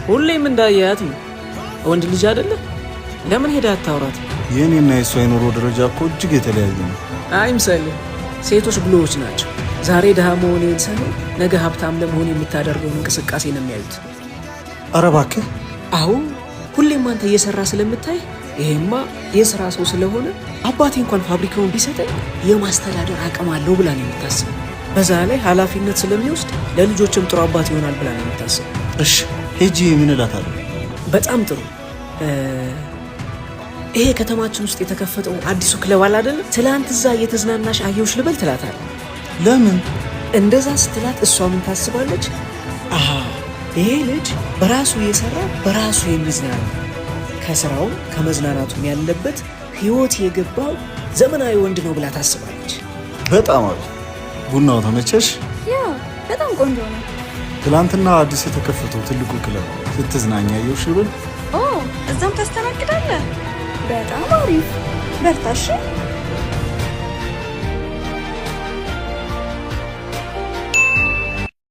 ሁሌም እንዳያያት ነው። ወንድ ልጅ አይደለ? ለምን ሄዳ አታውራት? የኔና የሷ የኑሮ ደረጃ እኮ እጅግ የተለያየ ነው። አይምሰልህ። ሴቶች ብልሆች ናቸው። ዛሬ ድሃ መሆኔን ሳይሆን ነገ ሀብታም ለመሆን የምታደርገውን እንቅስቃሴ ነው የሚያዩት። ኧረ እባክህ። አዎ ሁሌም አንተ እየሰራ ስለምታይ ይሄማ የስራ ሰው ስለሆነ አባቴ እንኳን ፋብሪካውን ቢሰጠኝ የማስተዳደር አቅም አለው ብላ ነው የምታስበው። በዛ ላይ ኃላፊነት ስለሚወስድ ለልጆችም ጥሩ አባት ይሆናል ብላ ነው የምታስበው። እሺ ሄጂ ምን እላታለሁ? በጣም ጥሩ። ይሄ ከተማችን ውስጥ የተከፈተው አዲሱ ክለብ አለ አይደል? ትላንት እዛ እየተዝናናሽ አየሁሽ ልበል ትላታለህ። ለምን እንደዛ ስትላት እሷ ምን ታስባለች? አሃ ይሄ ልጅ በራሱ እየሰራ በራሱ የሚዝናና ከስራውም ከመዝናናቱም ያለበት ህይወት የገባው ዘመናዊ ወንድ ነው ብላ ታስባለች። በጣም አሪፍ። ቡናው ተመቸሽ? ያ በጣም ቆንጆ ነው። ትላንትና አዲስ የተከፈተው ትልቁ ክለብ ስትዝናኛ አየሁሽ ልበል? ኦ እዛም ታስተናግዳለህ? በጣም አሪፍ። በርታሽ።